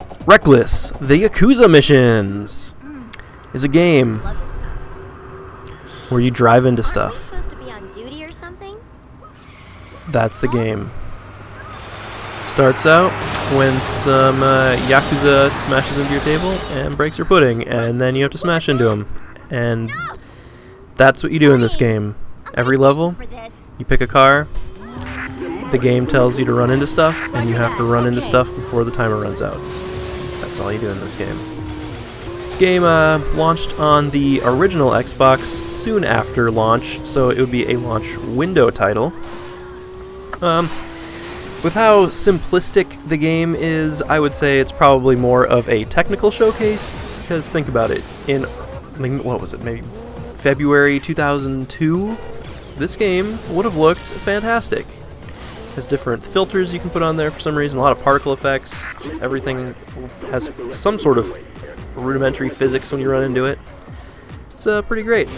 Wreckless, the Yakuza missions, is a game Love this stuff. where you drive into Aren't we stuff. supposed to be on duty or something? That's the game. Starts out when some Yakuza smashes into your table and breaks your pudding, and then you have to smash into them. And that's what you do in this game. Every level, For this. you pick a car, the game tells you to run into stuff, and you have to run into stuff before the timer runs out. That's all you do in this game. This game launched on the original Xbox soon after launch, so it would be a launch window title. With how simplistic the game is, I would say it's probably more of a technical showcase, because think about it, in, what was it, maybe February 2002, this game would have looked fantastic. Has different filters you can put on there for some reason, a lot of particle effects, everything has some sort of rudimentary physics when you run into it. It's pretty great.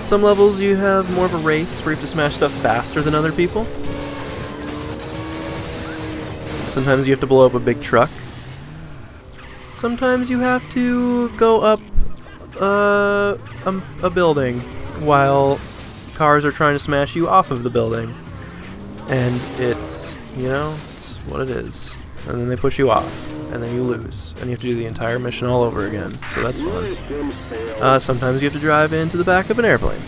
Some levels you have more of a race where you have to smash stuff faster than other people. Sometimes you have to blow up a big truck. Sometimes you have to go up a building while cars are trying to smash you off of the building. And it's, it's what it is. And then they push you off, and then you lose. And you have to do the entire mission all over again, so that's fun. Sometimes you have to drive into the back of an airplane.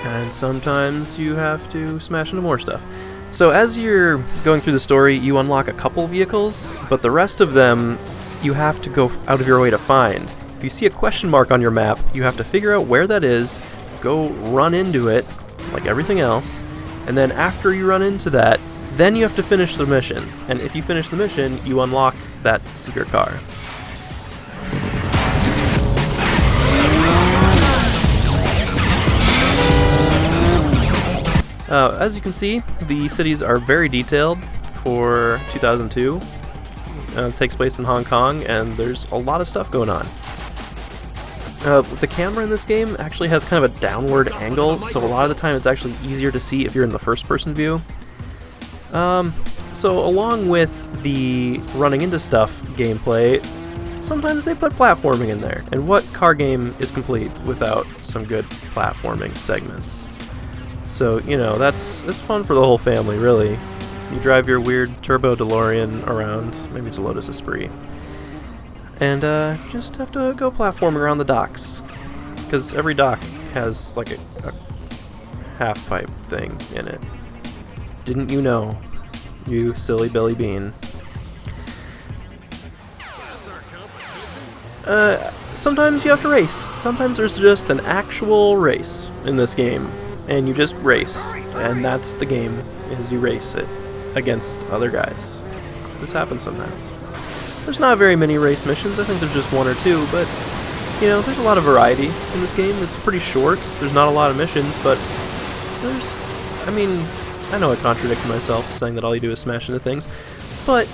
And sometimes you have to smash into more stuff. So as you're going through the story, you unlock a couple vehicles, but the rest of them you have to go out of your way to find. If you see a question mark on your map, you have to figure out where that is, go run into it, like everything else, and then after you run into that, then you have to finish the mission. And if you finish the mission, you unlock that secret car. As you can see, the cities are very detailed for 2002. It takes place in Hong Kong, and there's a lot of stuff going on. The camera in this game actually has kind of a downward angle, so a lot of the time it's actually easier to see if you're in the first-person view. So along with the running into stuff gameplay, sometimes they put platforming in there. And what car game is complete without some good platforming segments? So, it's fun for the whole family, really. You drive your weird turbo DeLorean around, maybe it's a Lotus Esprit, and just have to go platforming around the docks, because every dock has like a half-pipe thing in it. Didn't you know, you silly Billy Bean? Sometimes you have to race. Sometimes there's just an actual race in this game, and you just race, and that's the game, is you race it against other guys. This happens sometimes. There's not very many race missions. I think there's just one or two, but there's a lot of variety in this game. It's pretty short. There's not a lot of missions, but I know I contradict myself saying that all you do is smash into things, but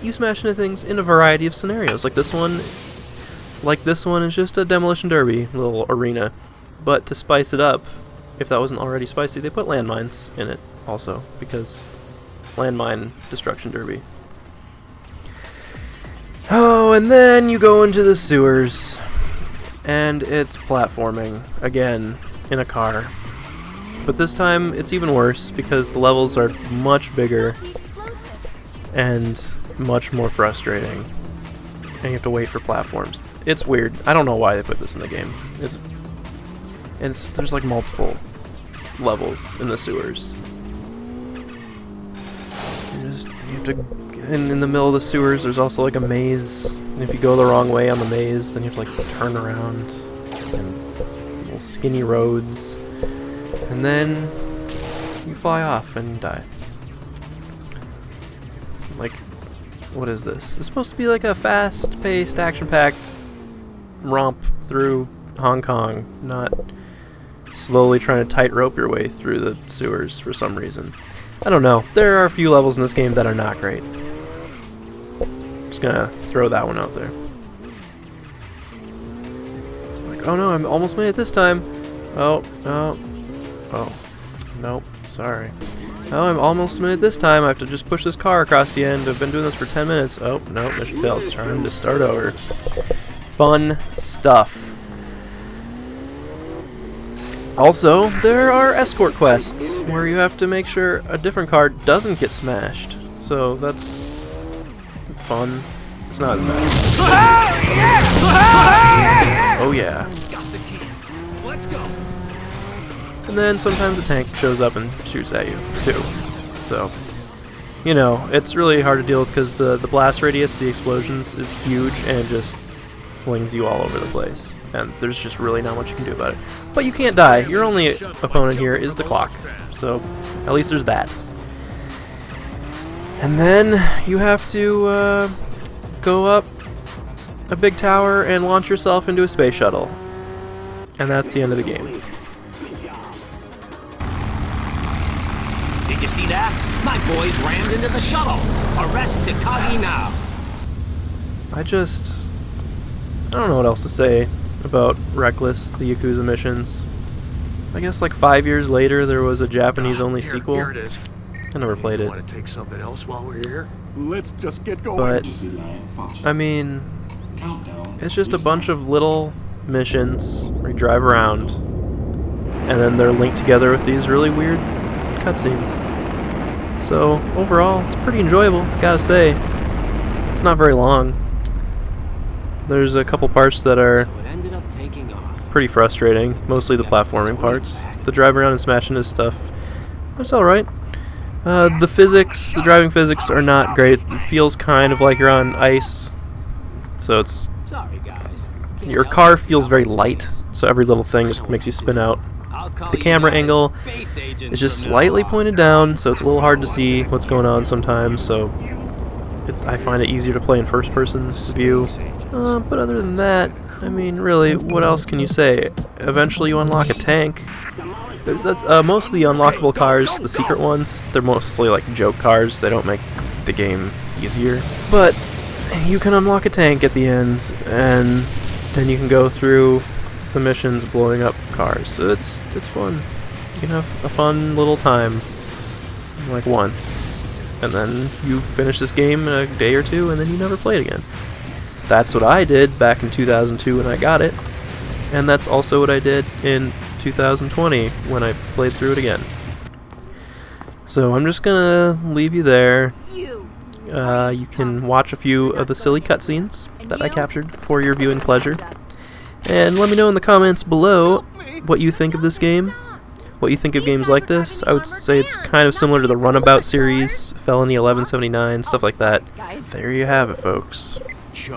you smash into things in a variety of scenarios. Like this one is just a demolition derby little arena, but to spice it up, if that wasn't already spicy, they put landmines in it also, because landmine destruction derby. Oh, and then you go into the sewers, and it's platforming, again, in a car. But this time, it's even worse, because the levels are much bigger, and much more frustrating. And you have to wait for platforms. It's weird. I don't know why they put this in the game. There's like multiple levels in the sewers. You have to, in the middle of the sewers, there's also like a maze, and if you go the wrong way on the maze, then you have to like turn around, and little skinny roads, and then you fly off and die. Like, what is this? It's supposed to be like a fast-paced, action-packed romp through Hong Kong, not slowly trying to tightrope your way through the sewers for some reason. I don't know. There are a few levels in this game that are not great. Just gonna throw that one out there. Like, oh no, I almost made it this time. Oh, nope, sorry. Oh, I'm almost made it this time. I have to just push this car across the end. I've been doing this for 10 minutes. Oh, no, mission failed. It's trying to start over. Fun stuff. Also, there are escort quests where you have to make sure a different car doesn't get smashed. So that's fun. It's not as bad. Oh yeah. Let's go. And then sometimes a tank shows up and shoots at you too. So, you know, it's really hard to deal with because the blast radius, the explosions, is huge and just flings you all over the place. And there's just really not much you can do about it. But you can't die. Your only opponent here is the clock. So, at least there's that. And then you have to go up a big tower and launch yourself into a space shuttle. And that's the end of the game. Did you see that? My boys rammed into the shuttle. Arrest Takagi now. I don't know what else to say about Wreckless, the Yakuza missions. I guess like 5 years later there was a Japanese-only sequel. Here it is. I never played it. Want to take something else while we're here? Let's just get going. But, I mean, it's just a bunch of little missions where you drive around, and then they're linked together with these really weird cutscenes. So, overall, it's pretty enjoyable, gotta say. It's not very long. There's a couple parts that are So it ended up taking off. pretty frustrating, mostly the platforming parts. The drive around and smash into stuff, it's alright. The driving physics are not great. It feels kind of like you're on ice. So it's, Sorry, guys. your car feels very light, so every little thing just makes you spin out. The camera angle is just slightly pointed down, so it's a little hard to see what's going on sometimes, so I find it easier to play in first-person view. But other than that, I mean, really, what else can you say? Eventually you unlock a tank. That's most of the unlockable cars, the secret ones, they're mostly like joke cars. They don't make the game easier. But you can unlock a tank at the end, and then you can go through the missions blowing up cars. So it's fun. You can have a fun little time, like once, and then you finish this game in a day or two, and then you never play it again. That's what I did back in 2002 when I got it, and that's also what I did in 2020 when I played through it again. So I'm just gonna leave you there. You can watch a few of the silly cutscenes that I captured for your viewing pleasure. And let me know in the comments below what you think of this game, what you think of games like this. I would say it's kind of similar to the Runabout series, Felony 1179, stuff like that. There you have it, folks. See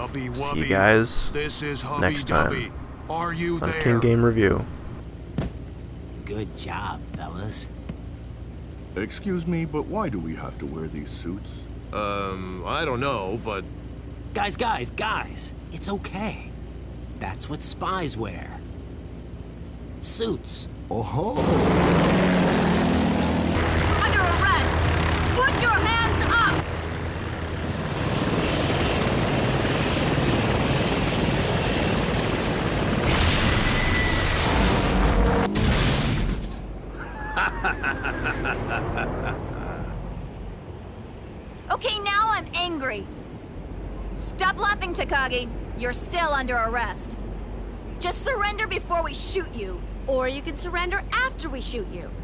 you guys next time on King Game Review. Good job, fellas. Excuse me, but why do we have to wear these suits? I don't know, but Guys, it's okay. That's what spies wear. Suits. Oh-ho! Under arrest! Put your hands up! Okay, now I'm angry. Stop laughing, Takagi. You're still under arrest. Just surrender before we shoot you. Or you can surrender after we shoot you.